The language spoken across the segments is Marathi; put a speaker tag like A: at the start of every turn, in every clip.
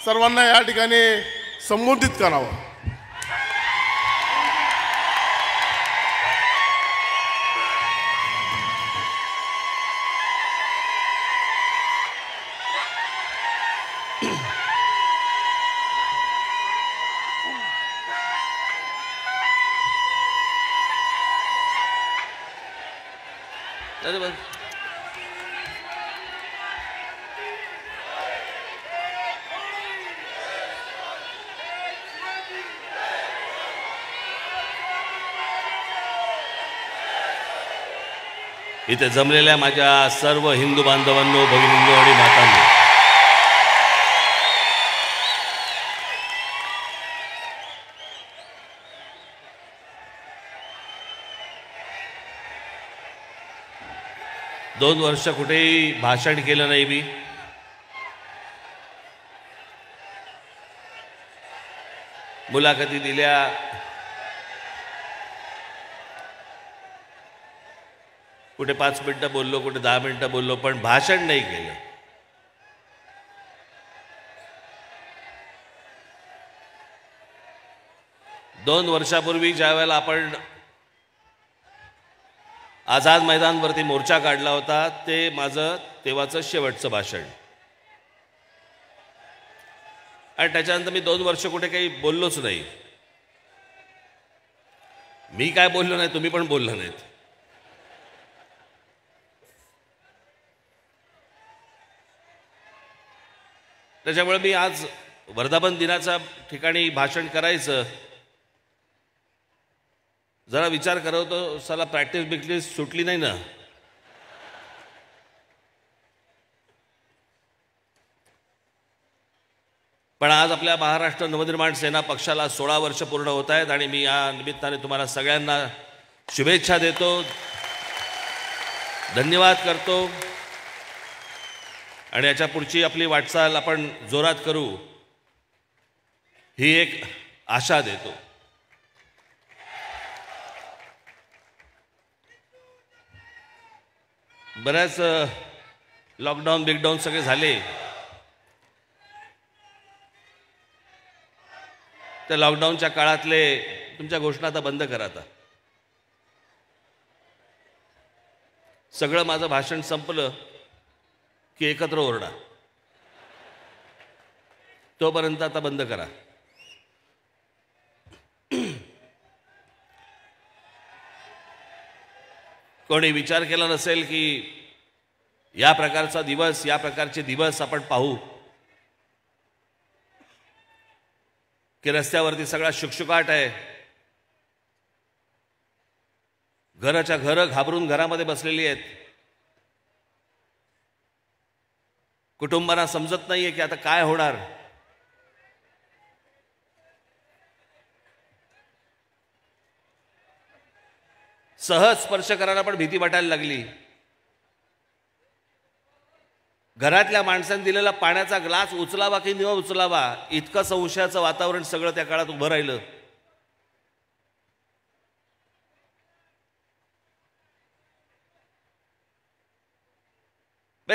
A: सर्वांना या ठिकाणी संबोधित करावं.
B: इथे जमलेल्या माझ्या सर्व हिंदू बांधवांनो, भगिनींनो आणि मातांनो, दोन वर्ष कुठेही भाषण केलं नाही मी. मुलाखती दिल्या, कुठे 5 मिनिटं बोललो, कुठे 10 मिनिटं बोललो, पण भाषण नाही केलं. दोन वर्षापूर्वी ज्या वेळेला आपण आझाद मैदानवरती मोर्चा काढला होता, ते माझं तेव्हाचं शेवटचं भाषण. आणि त्याच्यानंतर मी 2 वर्ष कुठे काही बोललोच नाही. मी काय बोललो नाही, तुम्ही पण बोलला नाहीत. त्याच्यामुळे मी आज वर्धापन दिनाच्या ठिकाणी भाषण करायचं जरा विचार करतो. साला प्रॅक्टिस बिक्टिस सुटली नाही ना. पण आज आपल्या महाराष्ट्र नवनिर्माण सेना पक्षाला 16 वर्ष पूर्ण होत आहेत आणि मी या निमित्ताने तुम्हाला सगळ्यांना शुभेच्छा देतो, धन्यवाद करतो आणि याच्या पुढची आपली वाटचाल आपण जोरात करू ही एक आशा देतो. बऱ्याच लॉकडाऊन बिगडाऊन सगळे झाले. त्या लॉकडाऊनच्या काळातले तुमच्या घोषणा आता बंद करा. आता सगळं माझं भाषण संपलं की एकत्र ओरडा. तोपर्यंत आता बंद करा. कोणी विचार केला नसेल की या प्रकारचा दिवस, या प्रकारचे दिवस आपण पाहू की रस्त्यावरती सगळा शुकशुकाट आहे. घराच्या घरं घाबरून घरामध्ये बसलेली आहेत. कुटुंबांना समजत नाहीये की आता काय होणार. सहज स्पर्श करायला पण भीती वाटायला लागली. घरातल्या माणसांनी दिलेला पाण्याचा ग्लास उचलावा की न उचलावा इतकं संशयाचं वातावरण सगळं त्या काळात उभं राहिलं.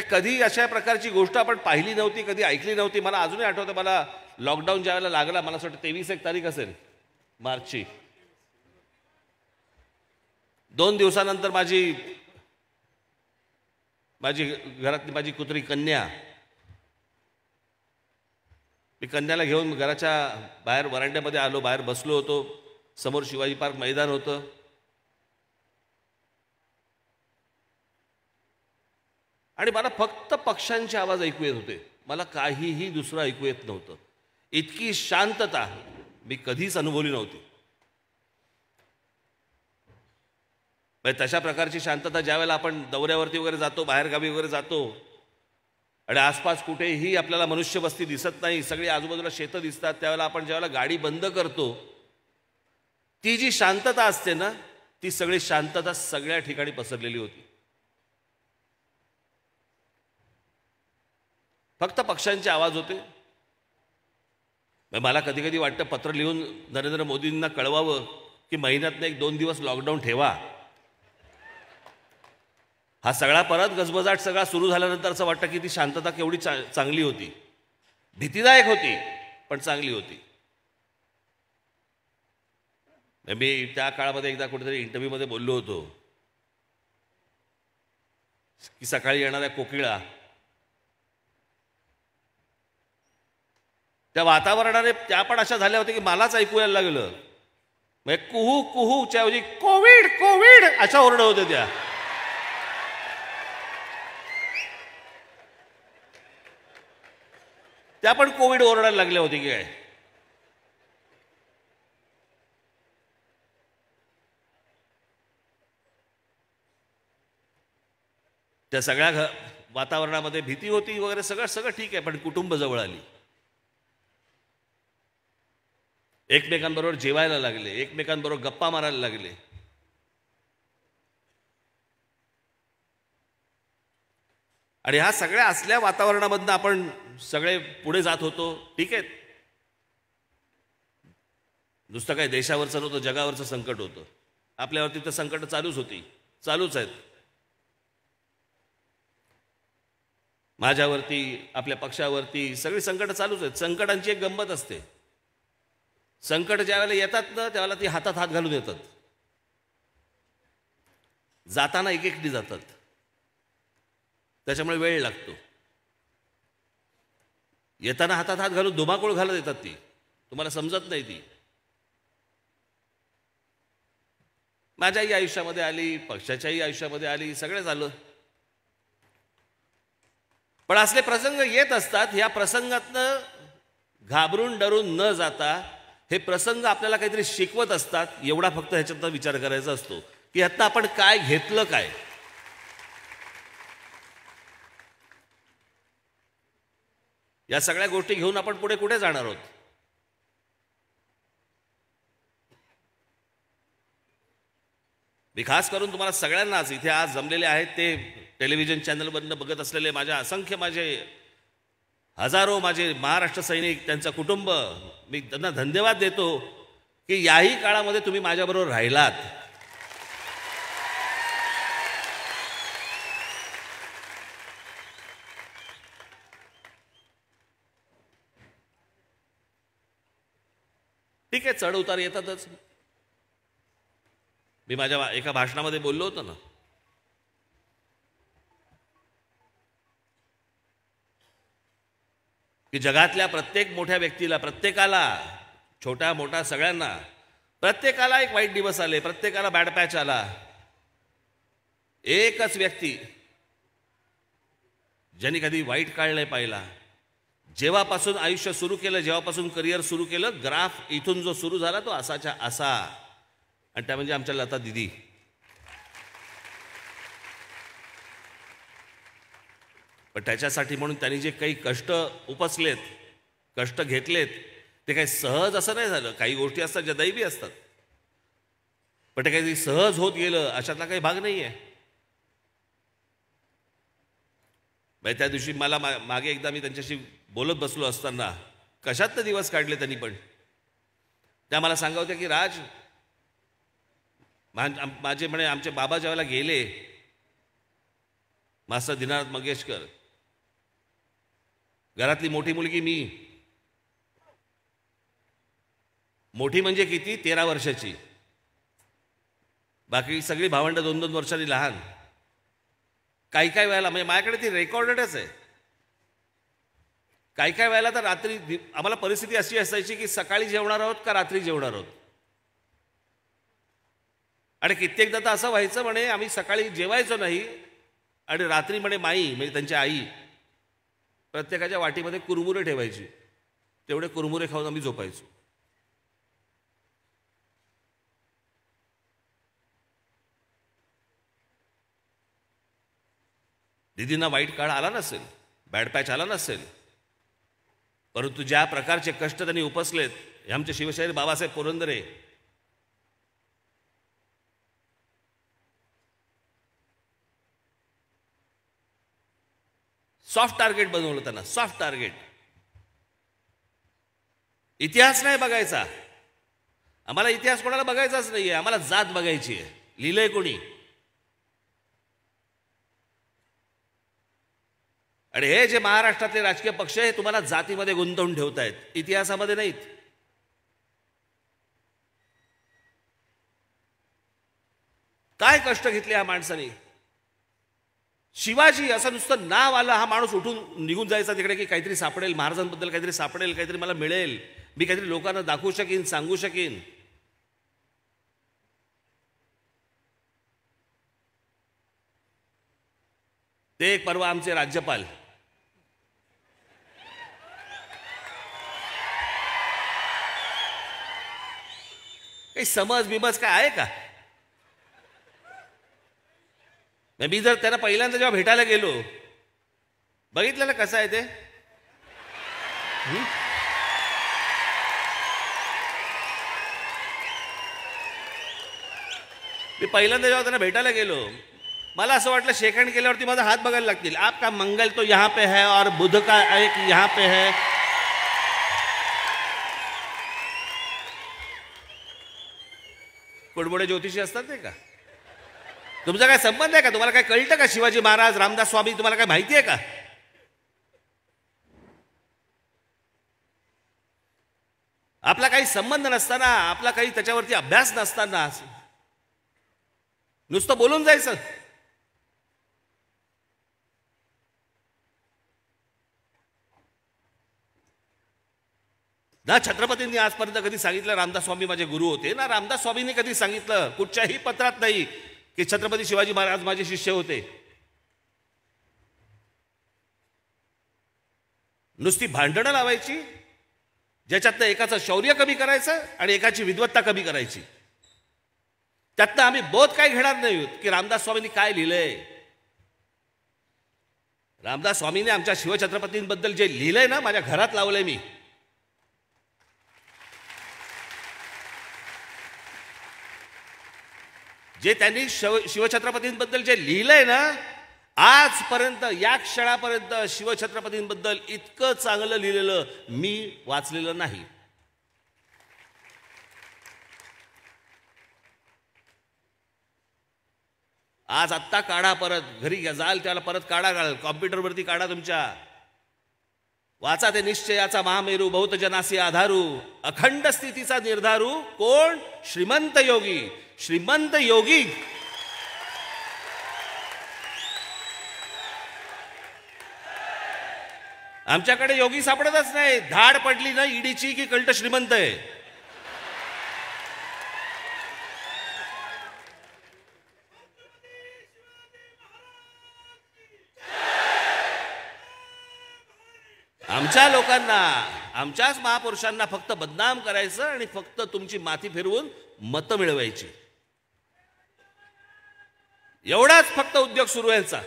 B: कधी अशा प्रकारची गोष्ट आपण पाहिली नव्हती, कधी ऐकली नव्हती. मला अजूनही आठवतं, मला लॉकडाऊन ज्या वेळेला लागला, मला असं वाटतं 23 तारीख असेल मार्चची. 2 दिवसानंतर माझी घरातली माझी कुत्री कन्या, मी कन्याला घेऊन घराच्या बाहेर वरांड्यामध्ये आलो. बाहेर बसलो होतो, समोर शिवाजी पार्क मैदान होतं. आणि मला फक्त पक्ष्यांचे आवाज ऐकू येत होते. मला काहीही दुसरं ऐकू येत नव्हतं. इतकी शांतता मी कधीच अनुभवली नव्हती. तशा प्रकारची शांतता ज्यावेळेला आपण दौऱ्यावरती वगैरे जातो, बाहेरगावी वगैरे जातो आणि आसपास कुठेही आपल्याला मनुष्यवस्ती दिसत नाही, सगळी आजूबाजूला शेतं दिसतात, त्यावेळेला आपण ज्यावेळेला गाडी बंद करतो, ती जी शांतता असते ना, ती सगळी शांतता सगळ्या ठिकाणी पसरलेली होती. फक्त पक्ष्यांचे आवाज होते. मला कधी कधी वाटतं पत्र लिहून नरेंद्र मोदींना कळवावं की महिन्यातनं 1-2 दिवस लॉकडाऊन ठेवा. हा सगळा परत गजबजाट सगळा सुरू झाल्यानंतर असं वाटतं की ती शांतता केवढी चांगली होती. भीतीदायक होती पण चांगली होती. मी त्या काळामध्ये एकदा कुठेतरी इंटरव्ह्यूमध्ये बोललो होतो की सकाळी येणाऱ्या कोकिळा त्या वातावरणाने त्या पण अशा झाल्या होत्या की मलाच ऐकू यायला लागलं. म्हणजे कुहू कुहूच्या ऐवजी कोविड कोविड अशा ओरडत होत्या त्या. त्या पण कोविड ओरडायला लागल्या होती की काय. त्या सगळ्या वातावरणामध्ये भीती होती वगैरे सगळं सगळं ठीक आहे, पण कुटुंब जवळ आली. एकमेकांबरोबर जेवायला लागले, एकमेकांबरोबर गप्पा मारायला लागले. आणि ह्या सगळ्या असल्या वातावरणामधनं आपण सगळे पुढे जात होतो. ठीक आहे, नुसतं काय देशावरचं नव्हतं, जगावरचं संकट होतं. आपल्यावरती तर संकट चालूच होती, चालूच आहेत. माझ्यावरती, आपल्या पक्षावरती सगळी संकट चालूच आहेत. संकटांची एक गंमत असते, संकट ज्या वेळेला येतात ना त्यावेळेला ती हातात हात घालून येतात. जाताना एक एकटी जातात, त्याच्यामुळे वेळ लागतो. येताना हातात हात घालून धुमाकूळ घालत येतात, ती तुम्हाला समजत नाही. ती माझ्याही आयुष्यामध्ये आली, पक्षाच्याही आयुष्यामध्ये आली, सगळं झालं. पण असले प्रसंग येत असतात. ह्या प्रसंगातनं घाबरून डरून न जाता हे प्रसंग आपल्याला काहीतरी शिकवत असतात. एवढा फक्त ह्याच्यातनं विचार करायचा असतो की ह्यातनं आपण काय घेतलं, काय. या सगळ्या गोष्टी घेऊन आपण पुढे कुठे जाणार आहोत. मी खास करून तुम्हाला सगळ्यांनाच इथे आज जमलेले आहेत ते टेलिव्हिजन चॅनलवरनं बघत असलेले माझे हजारो माझे महाराष्ट्र सैनिक, त्यांचं कुटुंब, मी त्यांना धन्यवाद देतो की याही काळामध्ये तुम्ही माझ्याबरोबर राहिलात. ठीक आहे, चढ उतार येतातच. मी माझ्या एका भाषणामध्ये बोललो होतो ना, की जगातल्या प्रत्येक मोठ्या व्यक्तीला, प्रत्येकाला, छोट्या मोठ्या सगळ्यांना, प्रत्येकाला एक वाईट दिवस आले, प्रत्येकाला बॅड पॅच आला. एकच व्यक्ती ज्यांनी कधी वाईट काळ नाही पाहिला, जेव्हापासून आयुष्य सुरू केलं, जेव्हापासून करिअर सुरू केलं, ग्राफ इथून जो सुरू झाला तो असाच्या असा, आणि त्या म्हणजे आमच्या लता दिदी. पण त्याच्यासाठी म्हणून त्यांनी जे काही कष्ट उपसलेत, कष्ट घेतलेत, ते काही सहज असं नाही झालं. काही गोष्टी असतात ज्या दैवी असतात, पण ते काही सहज होत गेलं अशातला काही भाग नाही आहे. त्या दिवशी मला मागे एकदा मी त्यांच्याशी बोलत बसलो असताना कशात तर दिवस काढले त्यांनी, पण त्या मला सांगा होत्या की राज, माझे म्हणे आमचे बाबा ज्यावेळेला गेले, मास्टर दीनानाथ मंगेशकर, घरातली मोठी मुलगी मी, मोठी म्हणजे किती, 13 वर्षाची, बाकी सगळी भावंड 2-2 वर्षांनी लहान. काही काही वेळेला, म्हणजे माझ्याकडे ती रेकॉर्डेडच आहे, काही काही वेळेला तर रात्री आम्हाला परिस्थिती अशी असायची की सकाळी जेवणार आहोत का रात्री जेवणार आहोत. आणि कित्येकदा तर असं व्हायचं म्हणे आम्ही सकाळी जेवायचो नाही आणि रात्री म्हणे माई, म्हणजे त्यांची आई, प्रत्येकाच्या वाटीमध्ये कुरमुरे ठेवायची. तेवढे कुरमुरे खाऊन आम्ही झोपायचो. दिदींना वाईट काळ आला नसेल, बॅड पॅच आला नसेल, परंतु ज्या प्रकारचे कष्ट त्यांनी उपसलेत, हे आमचे शिवशाहीर बाबासाहेब पुरंदरे, सॉफ्ट टार्गेट बनवलं त्यांना, सॉफ्ट टार्गेट. इतिहास नाही बघायचा आम्हाला, इतिहास कोणाला बघायचाच नाहीये, आम्हाला जात बघायची आहे. लिहिलंय कोणी, आणि हे जे महाराष्ट्रातले राजकीय पक्ष आहे तुम्हाला जातीमध्ये गुंतवून ठेवतायत, इतिहासामध्ये नाहीत. काय कष्ट घेतले या माणसाने. शिवाजी असं नुसतं नाव आलं, हा माणूस उठून निघून जायचा तिकडे की काहीतरी सापडेल, महाराजांबद्दल काहीतरी सापडेल, काहीतरी मला मिळेल, मी काहीतरी लोकांना दाखवू शकीन, सांगू शकीन. ते एक परवा आमचे राज्यपाल काही समज बिमज काय आहे का. मी जर त्यांना पहिल्यांदा जेव्हा भेटायला गेलो, बघितलं ना कसं आहे ते. मी पहिल्यांदा जेव्हा त्यांना भेटायला गेलो, मला असं वाटलं शेकहँड केल्यावरती माझा हात बघायला लागतील. आपका मंगल तो यहाँ पे है और बुध का एक यहाँ पे है. कुडबुडे ज्योतिषी असतात ते का. तुमचा काय संबंध आहे का. तुम्हाला काय कळतं का शिवाजी महाराज, रामदास स्वामी तुम्हाला काय माहिती आहे का. आपला काही संबंध नसताना, आपला काही त्याच्यावरती अभ्यास नसताना नुसतं बोलून जायचं. ना छत्रपतींनी आजपर्यंत कधी सांगितलं रामदास स्वामी माझे गुरु होते, ना रामदास स्वामींनी कधी सांगितलं कुठच्याही पत्रात नाही की छत्रपती शिवाजी महाराज माझे शिष्य होते. नुसती भांडणं लावायची, ज्याच्यातनं एकाचं शौर्य कमी करायचं आणि एकाची विद्वत्ता कमी करायची. त्यातनं आम्ही बोध काय घेणार नाही की रामदास स्वामींनी काय लिहिलंय. रामदास स्वामींनी आमच्या शिवछत्रपतींबद्दल जे लिहिलंय ना, माझ्या घरात लावलंय मी. जे त्यांनी शिवछत्रपतींबद्दल जे लिहिलंय ना, आजपर्यंत या क्षणापर्यंत शिवछत्रपतींबद्दल इतकं चांगलं लिहिलेलं मी वाचलेलं नाही. आज आत्ता काढा, परत घरी जाल त्याला परत काढा, कॉम्प्युटरवरती काढा तुमच्या. वाचा ते निश्चयाचा महामेरू, बहुत जनासी आधारू, अखंड स्थितीचा निर्धारू. कोण. श्रीमंत योगी. श्रीमंत योगी. आमच्याकडे योगी सापडतच नाही. धाड पडली ना ईडीची की कळतं श्रीमंत आहे. आमच्या लोकांना, आमच्याच महापुरुषांना फक्त बदनाम करायचं आणि फक्त तुमची माथी फिरवून मतं मिळवायची, एवढाच फक्त उद्योग सुरू यांचा.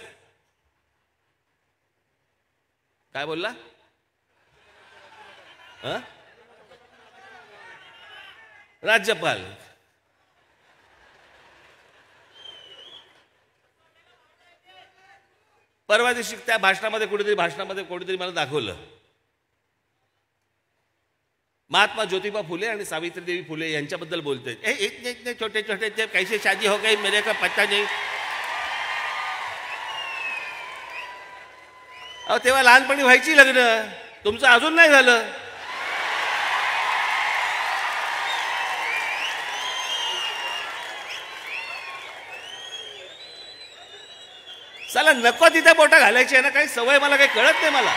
B: काय बोलला. राज्यपाल परवा दिवशी त्या भाषणामध्ये कोणीतरी मला दाखवलं, महात्मा ज्योतिबा फुले आणि सावित्रीदेवी फुले यांच्याबद्दल बोलते. इतने छोटे छोटे थे, कैसे शादी हो गई मेरे को पता नहीं. अहो तेव्हा लहानपणी व्हायची लग्न, तुमचं अजून नाही झालं. चला नको तिथे बोटा घालायची आहे ना, काही सवय मला काही कळत नाही मला.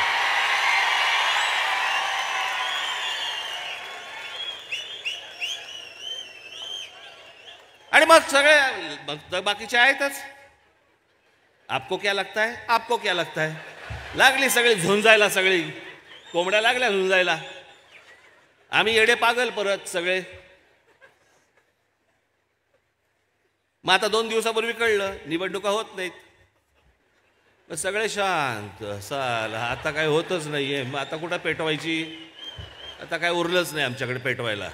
B: आणि मग सगळे बाकीचे आहेतच. आपको क्या लगता है, आपको क्या लगता है. लागली सगळी झुंजायला, सगळी कोंबड्या लागल्या झुंजायला. आम्ही येडे पागल परत सगळे. मग आता 2 दिवसापूर्वी कळलं निवडणुका होत नाहीत. सगळे शांत. साला आता काय होतच नाहीये, मग आता कुठं पेटवायची. आता काय उरलंच नाही आमच्याकडे पेटवायला.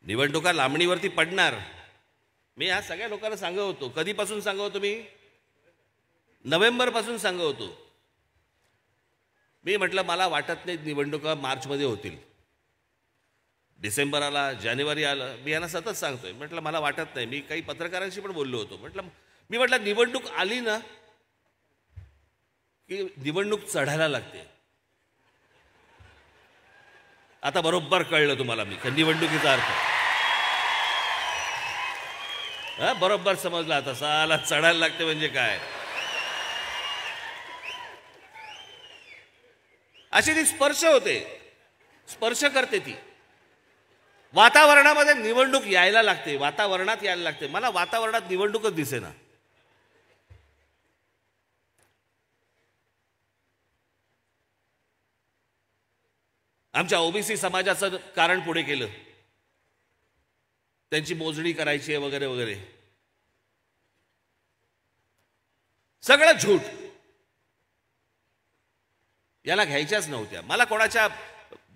B: निवडणुका लांबणीवरती पडणार. मी ह्या सगळ्या लोकांना सांगत होतो. कधीपासून सांगत होतो मी. नोव्हेंबरपासून सांगत होतो. मी म्हटलं मला वाटत नाही निवडणुका मार्चमध्ये होतील. डिसेंबर आला, जानेवारी आलं, मी यांना सतत सांगतोय. म्हटलं मला वाटत नाही. मी काही पत्रकारांशी पण बोललो होतो. म्हटलं मी म्हटलं निवडणूक आली ना की निवडणूक चढायला लागते. आता बरोबर कळलं तुम्हाला मी निवडणुकीचा अर्थ. बरोबर समजला आता. साला चढायला लागते म्हणजे काय. अशी ती स्पर्श होते, स्पर्श करते ती. वातावरणामध्ये निवडणूक यायला लागते, वातावरणात यायला लागते. मला वातावरणात निवडणूकच दिसेना. आमच्या ओबीसी समाजाचं कारण पुढे केलं, त्यांची मोजणी करायची आहे वगैरे वगैरे. सगळं झूट. याला घ्यायच्याच नव्हत्या. मला कोणाच्या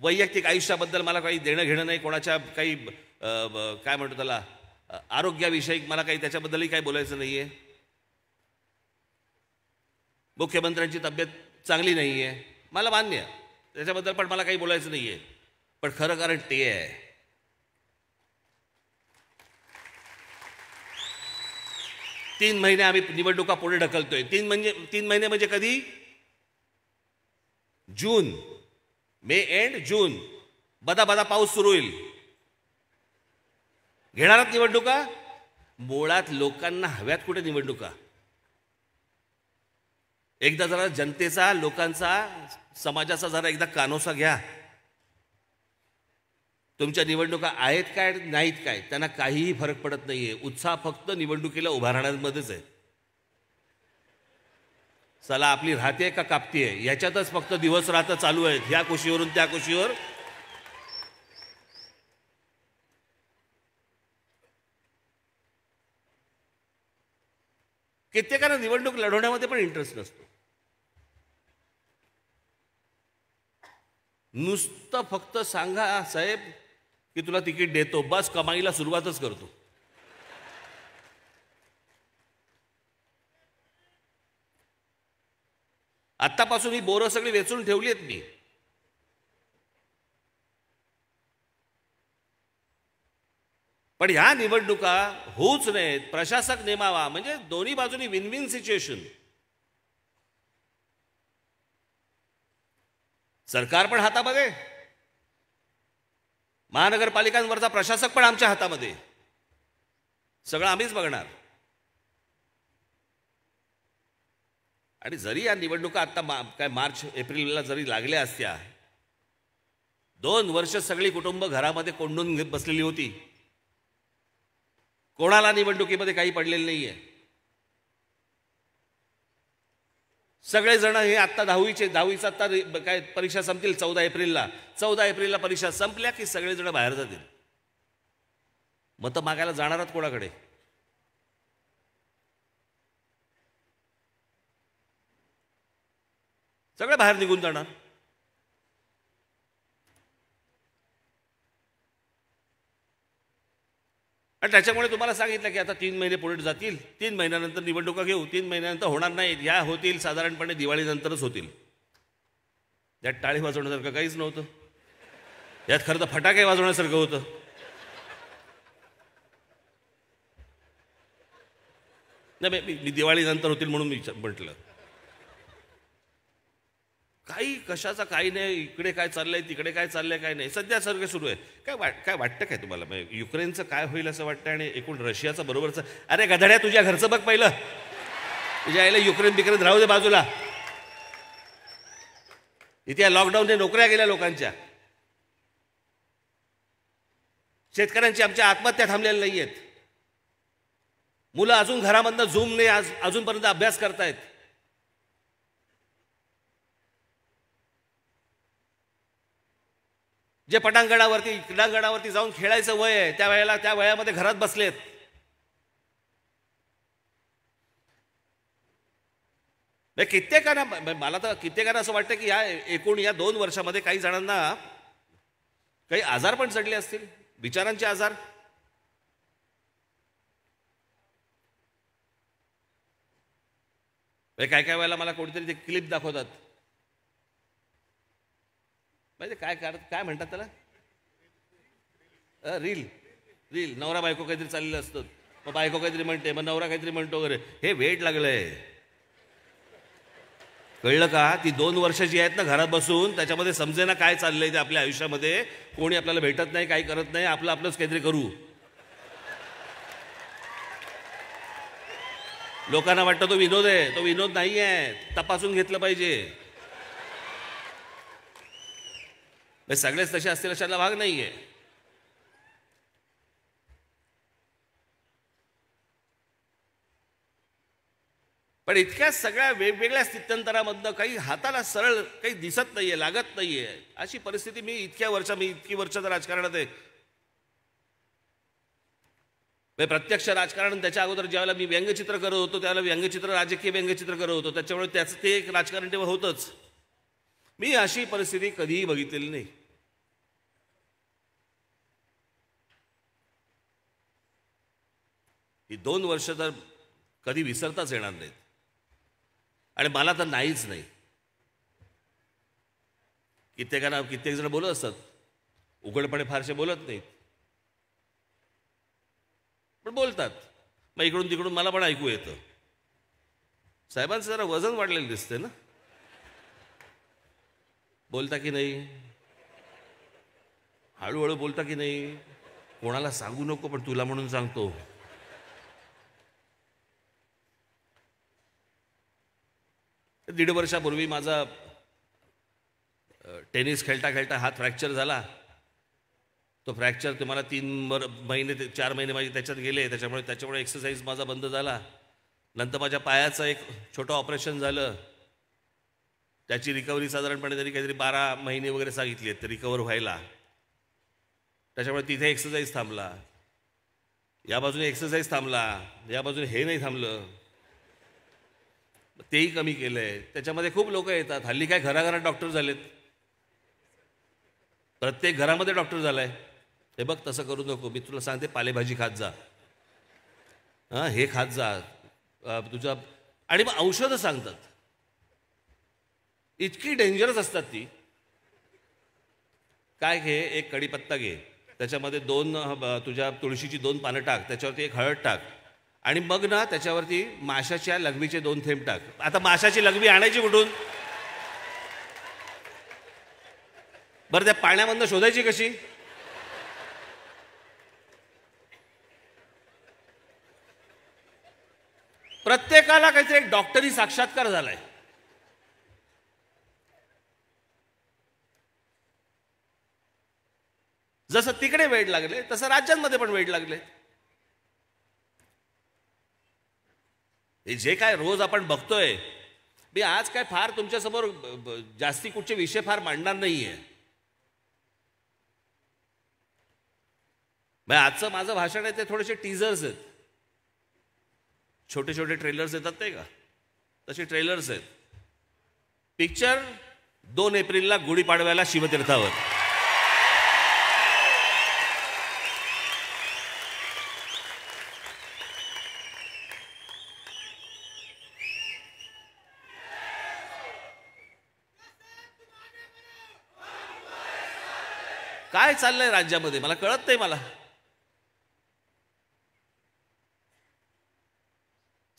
B: वैयक्तिक आयुष्याबद्दल मला काही देणं घेणं नाही. कोणाच्या काही काय म्हणतो त्याला आरोग्याविषयी मला काही त्याच्याबद्दलही काही बोलायचं नाही आहे. मुख्यमंत्र्यांची तब्येत चांगली नाही आहे, मला मान्य आहे. त्याच्याबद्दल पण मला काही बोलायचं नाही आहे. पण खरं कारण ते आहे, तीन महिने आम्ही निवडणुका पुढे ढकलतोय. तीन महिने म्हणजे कधी? जून, मे एंड जून. बदा बदा पाऊस सुरू होईल. घेणारात निवडणुका. मुळात लोकांना हव्यात कुठे निवडणुका. एकदा जरा जनतेचा, लोकांचा, समाजाचा जरा एकदा कानोसा घ्या. तुमच्या निवडणुका आहेत काय नाहीत काय त्यांना काहीही फरक पडत नाहीये. उत्साह फक्त निवडणुकीला उभा राहण्यामध्येच आहे. चला आपली राहते का कापतीये याच्यातच फक्त दिवस रात्र चालू आहेत, ह्या कुशीवरून त्या कुशीवर. कित्येकांना निवडणूक लढवण्यामध्ये पण इंटरेस्ट नसतो. नुसतं फक्त सांगा साहेब की तुला तिकीट देतो, बस कमाईला सुरुवातच करतो. आत्तापासून ही बोरं सगळी वेचून ठेवली आहेत मी. पण ह्या निवडणुका होऊच नाहीत, प्रशासक नेमावा, म्हणजे दोन्ही बाजूनी विन विन सिच्युएशन. सरकार पण हातामध्ये, महानगरपालिकांवरचा प्रशासक पण आमच्या हातामध्ये. सगळं आम्हीच बघणार. आणि जरी या निवडणुका आता काय मार्च एप्रिलला जरी लागल्या असत्या, 2 वर्ष सगळी कुटुंब घरामध्ये कोंडून बसलेली होती. कोणाला निवडणुकीमध्ये काही पडलेलं नाहीये. सगळेजण हे आत्ता दहावीचा आत्ता काय परीक्षा संपतील 14 एप्रिलला परीक्षा संपल्या की सगळेजण बाहेर जातील. मतं मागायला जाणार आहात कोणाकडे? सगळे बाहेर निघून जाणार. आणि त्याच्यामुळे तुम्हाला सांगितलं की आता 3 महिने पुढे जातील, 3 महिन्यानंतर निवडणुका घेऊ. 3 महिन्यानंतर होणार नाहीत, या होतील साधारणपणे दिवाळीनंतरच होतील. यात टाळी वाजवण्यासारखं काहीच नव्हतं. यात खरं तर फटाके वाजवण्यासारखं होतं. नाही, मी दिवाळीनंतर होतील म्हणून मी म्हटलं. काही कशाचा काही नाही. इकडे काय चाललंय, तिकडे काय चाललंय, काय नाही. सध्या सर्व सुरू आहे. काय वाटतं काय तुम्हाला? युक्रेनचं काय होईल असं वाटतं आणि एकूण रशियाचं बरोबरचं. अरे गधड्या, तुझ्या घरचं बघ पहिलं. तुझ्या आईला युक्रेन राहू दे बाजूला. इथे लॉकडाऊनने नोकऱ्या गेल्या लोकांच्या. शेतकऱ्यांची आमच्या आत्महत्या थांबलेल्या नाही आहेत. मुलं अजून घरामधनं झूमने अजूनपर्यंत अभ्यास करतायत. जे क्रीडांगणावरती जाऊन खेळायचं वय आहे त्या वयामध्ये घरात बसलेत. कित्येकांना, मला तर कित्येकांना असं वाटतं की या 2 वर्षामध्ये काही जणांना काही आजार पण चढले असतील, विचारांचे आजार. काय वेळेला मला कोणीतरी ते क्लिप दाखवतात. म्हणजे काय म्हणतात त्याला, रील नवरा बायको काहीतरी चाललेलं असतं. मग बायको काहीतरी म्हणते, मग नवरा काहीतरी म्हणतो वगैरे. हे वेड लागलंय, कळलं का? ती 2 वर्षाची आहेत ना घरात बसून, त्याच्यामध्ये समजेना काय चाललंय ते आपल्या आयुष्यामध्ये. कोणी आपल्याला भेटत नाही, काही करत नाही, आपलंच काहीतरी करू. लोकांना वाटतं तो विनोद आहे. तो विनोद नाही आहे, तपासून घेतलं पाहिजे. सगळेच तसे असतील अशाला भाग नाहीये. पण इतक्या सगळ्या वेगवेगळ्या स्थित्यंतरामधनं काही हाताला सरळ काही दिसत नाहीये, लागत नाहीये, अशी परिस्थिती. मी इतकी वर्ष राजकारणात आहे. प्रत्यक्ष राजकारण, त्याच्या अगोदर ज्यावेळेला मी व्यंगचित्र करत होतो त्यावेळेला व्यंगचित्र, राजकीय व्यंगचित्र करत होतो, त्याच्यामुळे त्याचं ते एक राजकारण तेव्हा होतंच. मी अशी परिस्थिती कधीही बघितलेली नाही. ही 2 वर्ष तर कधी विसरताच येणार नाहीत. आणि मला तर नाहीच नाही. कित्येक जण बोलत असतात, उघडपणे फारसे बोलत नाहीत, पण बोलतात. मग इकडून तिकडून मला पण ऐकू येतं. साहेबांचं जरा वजन वाढलेलं दिसतंय ना, बोलता की नाही, हळूहळू बोलता की नाही, कोणाला सांगू नको पण तुला म्हणून सांगतो. दीड वर्षापूर्वी माझा टेनिस खेळता खेळता हात फ्रॅक्चर झाला. तो फ्रॅक्चर तुम्हाला 4 महिने माझे त्याच्यात गेले. त्याच्यामुळे एक्सरसाइज माझा बंद झाला. नंतर माझ्या पायाचं एक छोटं ऑपरेशन झालं. त्याची रिकव्हरी साधारणपणे त्यांनी काहीतरी 12 महिने वगैरे सांगितली आहेत रिकवर व्हायला. त्याच्यामुळे तिथे एक्सरसाइज थांबला, या बाजूने एक्सरसाइज थांबला, या बाजूने हे नाही थांबलं, तेही कमी केलंय. त्याच्यामध्ये खूप लोक येतात. हल्ली काय घराघरात डॉक्टर झालेत, प्रत्येक घरामध्ये डॉक्टर झालाय. हे बघ तसं करू नको, मी तुला सांगते पालेभाजी खात जा, हे खात जा तुझा. आणि मग औषधं सांगतात, इतकी डेंजरस असतात ती. काय घे, एक कढीपत्ता घे, त्याच्यामध्ये 2 तुझ्या तुळशीची 2 पानं टाक, त्याच्यावरती 1 हळद टाक, आणि मग ना त्याच्यावरती माशाच्या लघवीचे 2 थेंब टाक. आता माशाची लघवी आणायची कुठून बरं? त्या पाण्यामधनं शोधायची कशी? प्रत्येकाला काहीतरी एक डॉक्टरी साक्षात्कार झालाय. जसं तिकडे वेड लागले तसं राज्यांमध्ये पण वेड लागले. हे जे काय रोज आपण बघतोय, मी आज काय फार तुमच्यासमोर जास्ती कुठचे विषय फार मांडणार नाहीये. आजचं माझं भाषण आहे ते थोडेसे टीजर्स आहेत, छोटे छोटे ट्रेलर्स येतात ते का, तसे ट्रेलर्स आहेत. पिक्चर 2 एप्रिलला गुढीपाडव्याला शिवतीर्थावर. काय चाललंय राज्यामध्ये मला कळत नाही. मला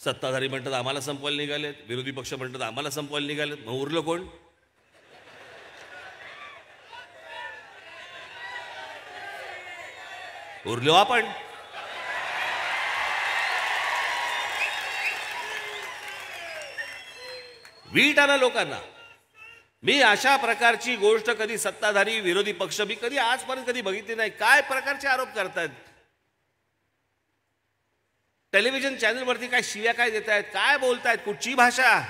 B: सत्ताधारी म्हणतात आम्हाला संपवायला निघालेत, विरोधी पक्ष म्हणतात आम्हाला संपवायला निघालेत, मग उरलं कोण? उरलो आपण. वीट आला लोकांना. मी अशा प्रकारची गोष्ट कधी सत्ताधारी विरोधी पक्ष मी कधी आजपर्यंत कधी बघितली नाही. काय प्रकारचे आरोप करतायत, टेलिव्हिजन चॅनलवरती काय शिव्या काय देत आहेत, काय बोलतायत, कुठची भाषा.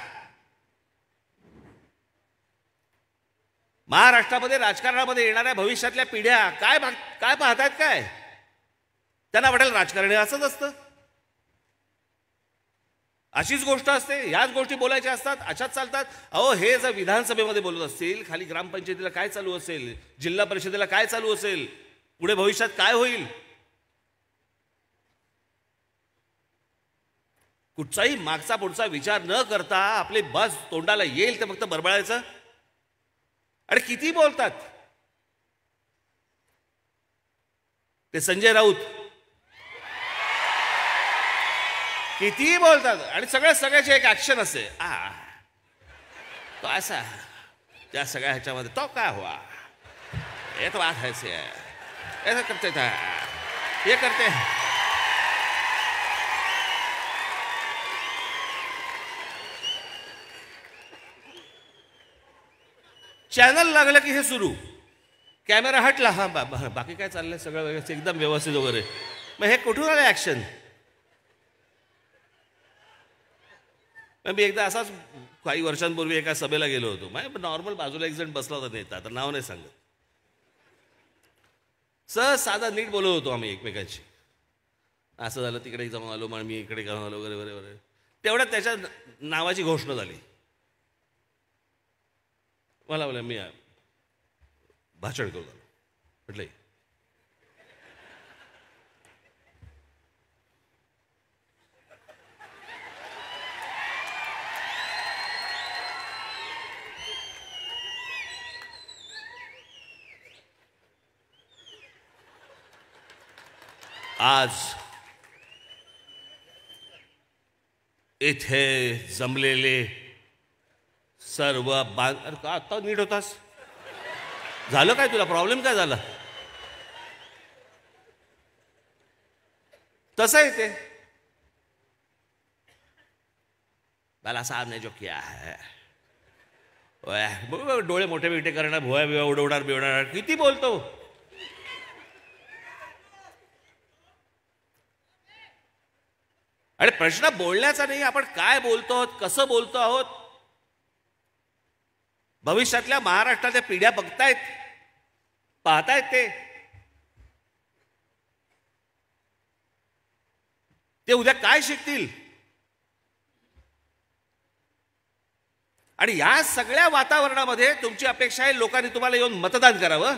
B: महाराष्ट्रामध्ये राजकारणामध्ये येणाऱ्या भविष्यातल्या पिढ्या काय काय पाहतायत, काय त्यांना वाटेल राजकारण असंच असतं, अशीच गोष्ट असते, ह्याच गोष्टी बोलायच्या असतात, अशाच चालतात. अहो हे जर विधानसभेमध्ये बोलत असतील, खाली ग्रामपंचायतीला काय चालू असेल, जिल्हा परिषदेला काय चालू असेल, पुढे भविष्यात काय होईल, कुठचाही मागचा पुढचा विचार न करता आपले बस तोंडाला येईल ते फक्त बरबळायचं. आणि किती बोलतात ते संजय राऊत. कितीही बोलतात आणि सगळ्याची एक ऍक्शन असते. तो असा त्या सगळ्या ह्याच्यामध्ये तो काय हुआ, ये तो बात है से ऐसा करते था, ये करते. चॅनल लागलं की हे सुरू, कॅमेरा हटला, हा बाकी काय चाललंय, सगळं व्यवस्थित एकदम व्यवस्थित वगैरे. मग हे कुठून आलं ऍक्शन? मी एकदा असाच काही वर्षांपूर्वी एका सभेला गेलो होतो. मग नॉर्मल बाजूला एक जण बसला होता नेता, आता नाव नाही सांगत. सहज साधा नीट बोलत होतो आम्ही एकमेकांशी. असं झालं, तिकडे जाऊन आलो, मग मी इकडे जाऊन आलो वगैरे वगैरे वगैरे. तेवढ्यात त्याच्या नावाची घोषणा झाली. मला बोला मी भाषण करू झालो. म्हटलं आज इथे जमलेले सर्व अरे का आत्ता नीट होतास? झालं काय, तुला प्रॉब्लेम काय झाला? तसं आहे ते. मला साहब ने जो किया है, डोळे मोठे बिटे करणार, भुया बिवा उडवणार बिवणार, किती बोलतो. आणि प्रश्न बोलण्याचा नाही, आपण काय बोलतो आहोत, कसं बोलतो आहोत. भविष्यातल्या महाराष्ट्राच्या पिढ्या बघतायत, पाहतायत ते उद्या काय शिकतील. आणि या सगळ्या वातावरणामध्ये तुमची अपेक्षा आहे लोकांनी तुम्हाला येऊन मतदान करावं.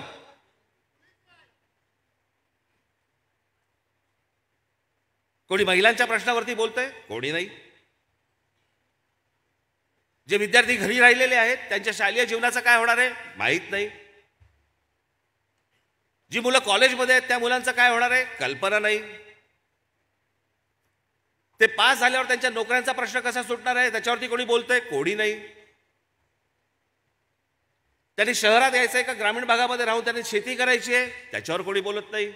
B: कोणी महिलांच्या प्रश्नावरती बोलतंय? कोणी नाही. जे विद्यार्थी घरी राहिलेले आहेत त्यांच्या शालेय जीवनाचं काय होणार आहे माहीत नाही. जी मुलं कॉलेजमध्ये आहेत त्या मुलांचं काय होणार आहे कल्पना नाही. ते पास झाल्यावर त्यांच्या नोकऱ्यांचा प्रश्न कसा सुटणार आहे त्याच्यावरती कोणी बोलतंय? कोणी नाही. त्यांनी शहरात यायचंय का ग्रामीण भागामध्ये राहून त्यांनी शेती करायची आहे त्याच्यावर कोणी बोलत नाही.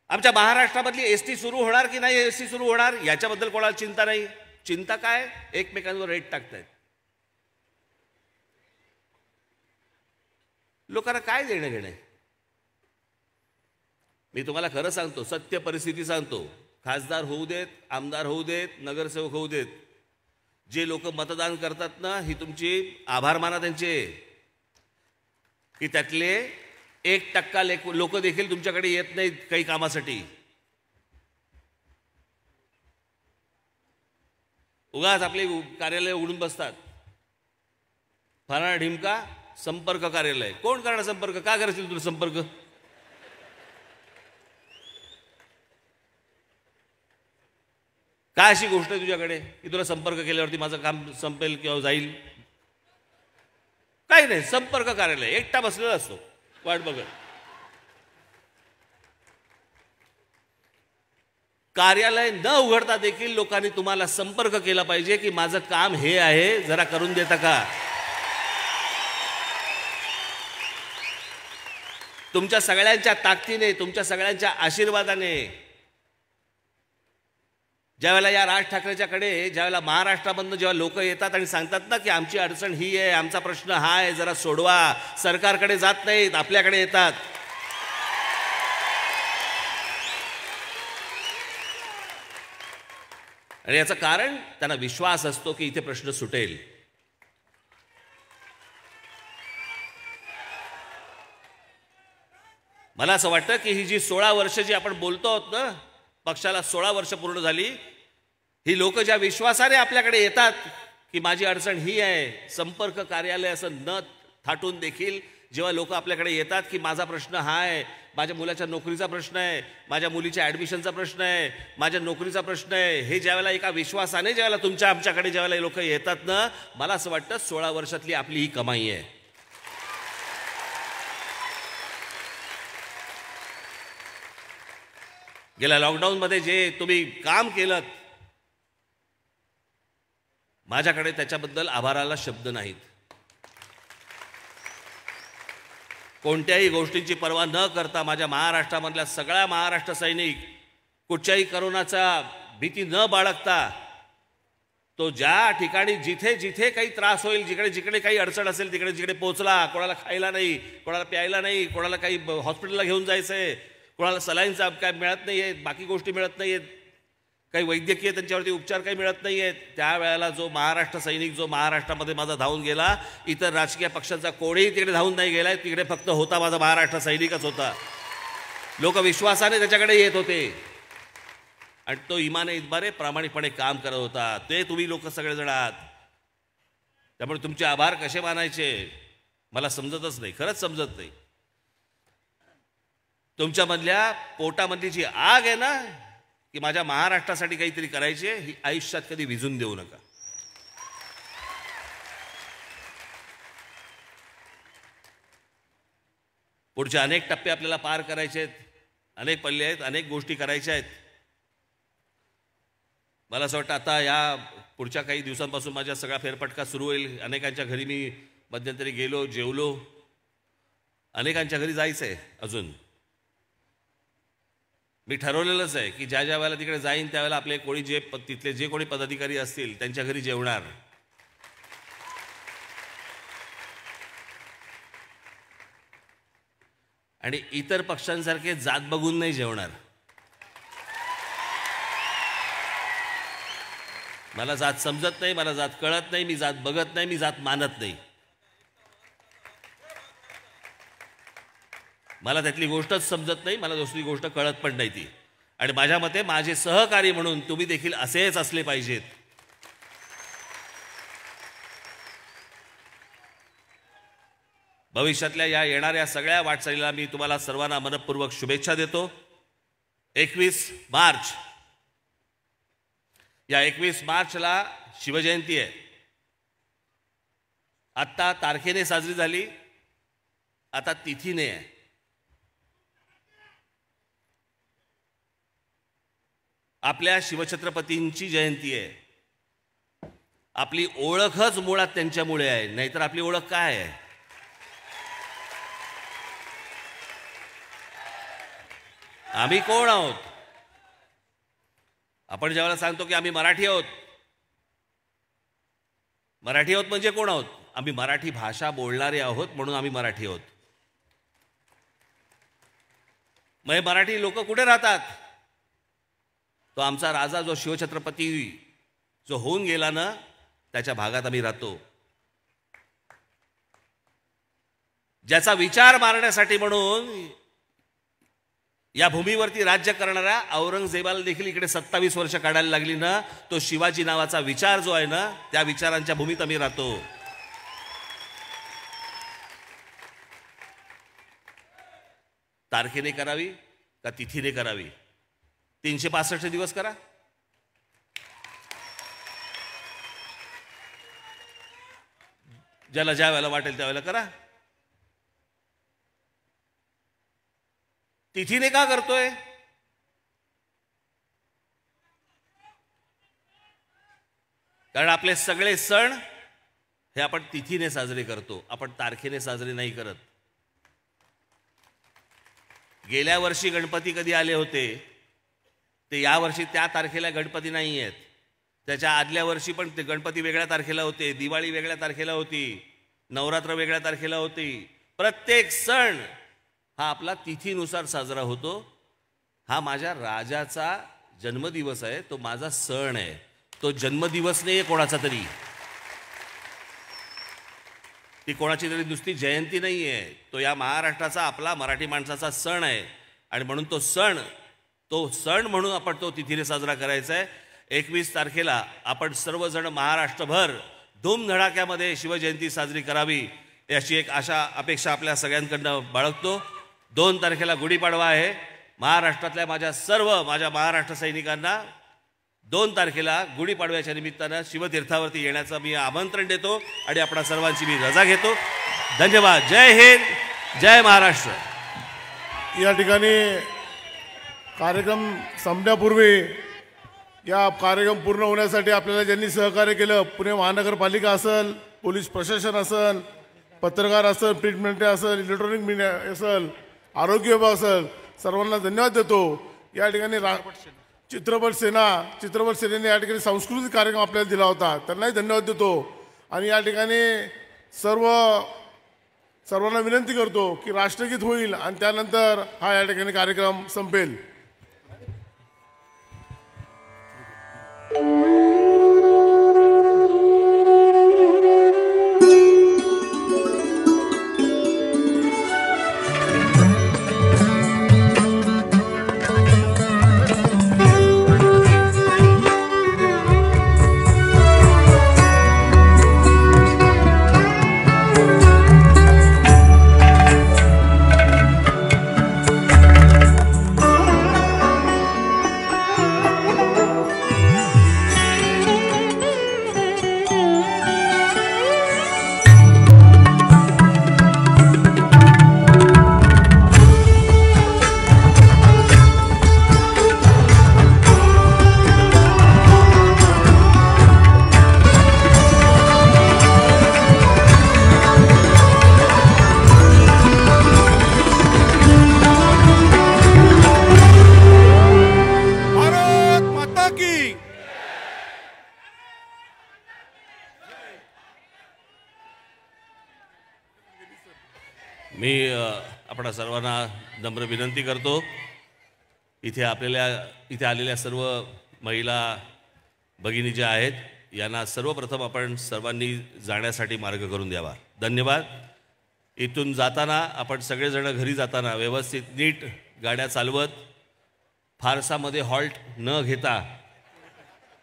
B: आमच्या महाराष्ट्रामधली एसटी सुरू होणार की नाही एसटी सुरू होणार याच्याबद्दल कोणाला चिंता नाही. चिंता काय एकमेकांवर रेट टाकतायत. लोकांना काय देणं घेणं. मी तुम्हाला खरं सांगतो, सत्य परिस्थिती सांगतो. खासदार होऊ देत, आमदार होऊ देत, नगरसेवक होऊ देत, जे लोक मतदान करतात ना ही तुमची आभार माना त्यांचे की त्यातले 1% लोक देखील तुमच्याकडे येत नाहीत काही कामासाठी. उगाच आपले कार्यालय उघडून बसतात. फलाना ढिमका संपर्क कार्यालय. कोण करणार संपर्क? का करशील तुला संपर्क? काय अशी गोष्ट आहे तुझ्याकडे की तुला संपर्क केल्यावरती माझं काम संपेल किंवा जाईल? काही नाही. संपर्क कार्यालय एकटा बसलेला असतो वाट बघत. कार्यालय न उघडता देखील लोकांनी तुम्हाला संपर्क केला पाहिजे की माझं काम हे आहे जरा करून देता का. तुमच्या सगळ्यांच्या ताकदीने, तुमच्या सगळ्यांच्या आशीर्वादाने ज्यावेळेला या राज ठाकरेच्याकडे ज्यावेळेला महाराष्ट्रामधनं जेव्हा लोक येतात आणि सांगतात ना की आमची अडचण ही आहे, आमचा प्रश्न हा आहे, जरा सोडवा, सरकारकडे जात नाहीत आपल्याकडे येतात. आणि याचं कारण त्यांना विश्वास असतो की इथे प्रश्न सुटेल. मला असं वाटतं की ही जी 16 वर्ष जी आपण बोलतो आहोत ना, पक्षाला 16 वर्ष पूर्ण झाली, ही लोक ज्या विश्वासाने आपल्याकडे येतात की माझी अडचण ही आहे, संपर्क कार्यालय असं न थाटून देखील जेव्हा लोक आपल्याकडे येतात की माझा प्रश्न हा आहे, माझ्या मुलाच्या नोकरीचा प्रश्न आहे, माझ्या मुलीच्या ॲडमिशनचा प्रश्न आहे, माझ्या नोकरीचा प्रश्न आहे, हे ज्यावेळेला एका विश्वासाने ज्यावेळेला तुमच्या आमच्याकडे ज्यावेळेला लोक येतात ना, मला असं वाटतं 16 वर्षातली आपली ही कमाई आहे. गेल्या लॉकडाऊनमध्ये जे तुम्ही काम केलं, माझ्याकडे त्याच्याबद्दल आभाराला शब्द नाहीत. कोणत्याही गोष्टींची पर्वा न करता माझ्या महाराष्ट्रामधल्या सगळ्या महाराष्ट्र सैनिक कुठच्याही करोनाचा भीती न बाळगता तो ज्या ठिकाणी जिथे जिथे काही त्रास होईल, जिकडे जिकडे काही अडचण असेल तिकडे जिकडे पोहोचला. कोणाला खायला नाही, कोणाला प्यायला नाही, कोणाला काही हॉस्पिटलला घेऊन जायचं आहे, कोणाला सलाईनचा काय मिळत नाही आहे, बाकी गोष्टी मिळत नाही आहेत, काही वैद्यकीय त्यांच्यावरती उपचार काही मिळत नाही आहेत, त्यावेळेला जो महाराष्ट्र सैनिक जो महाराष्ट्रामध्ये माझा धावून गेला, इतर राजकीय पक्षांचा कोणीही तिकडे धावून नाही गेलाय, तिकडे फक्त होता माझा महाराष्ट्र सैनिकच होता. लोक विश्वासाने त्याच्याकडे येत होते आणि तो इमाने इतबारे प्रामाणिकपणे काम करत होता. ते तुम्ही लोक सगळेजण आहात. त्यामुळे तुमचे आभार कसे मानायचे मला समजतच नाही, खरंच समजत नाही. तुमच्यामधल्या पोटामधली जी आग आहे ना की माझ्या महाराष्ट्रासाठी काहीतरी करायचे, ही आयुष्यात कधी विझून देऊ नका. पुढचे अनेक टप्पे आपल्याला पार करायचे आहेत, अनेक पल्ले आहेत, अनेक गोष्टी करायच्या आहेत. मला असं वाटतं आता या पुढच्या काही दिवसांपासून माझ्या सगळा फेरफटका सुरू होईल. अनेकांच्या घरी मी मध्यंतरी गेलो, जेवलो. अनेकांच्या घरी जायचं आहे अजून. मी ठरवलेलंच आहे की ज्या ज्या वेळेला तिकडे जाईन त्यावेळेला आपले कोणी तिथले जे कोणी पदाधिकारी असतील त्यांच्या घरी जेवणार. आणि इतर पक्षांसारखे जात बघून नाही जेवणार. मला जात समजत नाही, मला जात कळत नाही, मी जात बघत नाही, मी जात मानत नाही. मला त्यातली गोष्टच समजत नाही, मला दुसरी गोष्ट कळत पण नाही ती. आणि माझ्या मते माझे सहकारी म्हणून तुम्ही देखील असेच असले पाहिजेत. भविष्यातल्या या येणाऱ्या सगळ्या वाटचालीला मी तुम्हाला सर्वांना मनपूर्वक शुभेच्छा देतो. 21 मार्च, या 21 मार्चला शिवजयंती आहे. आत्ता तारखेने साजरी झाली, आता तिथीने आहे. आपल्या शिवछत्रपतींची जयंती आहे. आपली ओळखच मुळात त्यांच्यामुळे आहे, नाहीतर आपली ओळख काय आहे? आम्ही कोण आहोत? आपण ज्यावेळेला सांगतो की आम्ही मराठी आहोत, मराठी आहोत म्हणजे कोण आहोत? आम्ही मराठी भाषा बोलणारे आहोत म्हणून आम्ही मराठी आहोत. मग मराठी लोक कुठे राहतात? तो आमचा राजा जो शिवछत्रपती जो होऊन गेला ना, त्याच्या भागात आम्ही राहतो. ज्याचा विचार मारण्यासाठी म्हणून या भूमीवरती राज्य करणाऱ्या औरंगजेबाला देखील इकडे 27 वर्ष काढायला लागली ना, तो शिवाजी नावाचा विचार जो आहे ना, त्या विचारांच्या भूमीत आम्ही राहतो. तारखेने करावी का तिथीने करावी? 365 दिवस करा. ज्याला ज्या वेळेला वाटेल त्यावेळेला करा. तिथीने का करतोय? कारण आपले सगळे सण हे आपण तिथीने साजरे करतो, आपण तारखेने साजरे नाही करत. गेल्या वर्षी गणपती कधी आले होते ते या वर्षी त्या तारखेला गणपती नाही आहेत. त्याच्या आदल्या वर्षी पण ते गणपती वेगळ्या तारखेला होते, दिवाळी वेगळ्या तारखेला होती, नवरात्र वेगळ्या तारखेला होती. प्रत्येक सण हा आपला तिथीनुसार साजरा होतो. हा माझ्या राजाचा जन्मदिवस आहे, तो माझा सण आहे, तो जन्मदिवस नाही आहे कोणाचा तरी, ती कोणाची तरी नुसती जयंती नाही आहे. तो या महाराष्ट्राचा आपला मराठी माणसाचा सण आहे आणि म्हणून तो सण म्हणून आपण तो तिथीने साजरा करायचा आहे. 21 तारखेला आपण सर्वजण महाराष्ट्रभर धूमधडाक्यामध्ये शिवजयंती साजरी करावी याची एक आशा अपेक्षा आपल्या सगळ्यांकडनं बाळगतो. 2 तारखेला गुढीपाडवा आहे. महाराष्ट्रातल्या माझ्या महाराष्ट्र सैनिकांना 2 तारखेला गुढीपाडव्याच्या निमित्तानं शिवतीर्थावरती येण्याचं मी आमंत्रण देतो आणि आपणा सर्वांची मी रजा घेतो. धन्यवाद. जय हिंद, जय महाराष्ट्र.
A: या ठिकाणी कार्यक्रम संपण्यापूर्वी या कार्यक्रम पूर्ण होण्यासाठी आपल्याला ज्यांनी सहकार्य केलं, पुणे महानगरपालिका असेल, पोलीस प्रशासन असेल, पत्रकार असेल, प्रिंट मीडिया असेल, इलेक्ट्रॉनिक मीडिया असेल, आरोग्य विभाग असेल, सर्वांना धन्यवाद देतो. या ठिकाणी चित्रपट सेनेने या ठिकाणी सांस्कृतिक कार्यक्रम आपल्याला दिला होता, त्यांनाही धन्यवाद देतो. आणि या ठिकाणी सर्वांना विनंती करतो की राष्ट्रगीत होईल आणि त्यानंतर हा या ठिकाणी कार्यक्रम संपेल.
B: मी आपणा सर्वांना नम्र विनंती करतो, इथे आलेल्या सर्व महिला भगिनी ज्या आहेत यांना सर्वप्रथम आपण सर्वांनी जाण्यासाठी मार्ग करून द्यावा. धन्यवाद. इथून जाताना आपण सगळेजण घरी जाताना व्यवस्थित नीट गाड्या चालवत, फारसा मध्ये हॉल्ट न घेता,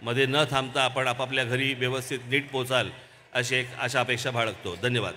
B: मध्ये न थांबता आपण आपापल्या घरी व्यवस्थित नीट पोचाल अशी एक आशा अपेक्षा बाळगतो. धन्यवाद.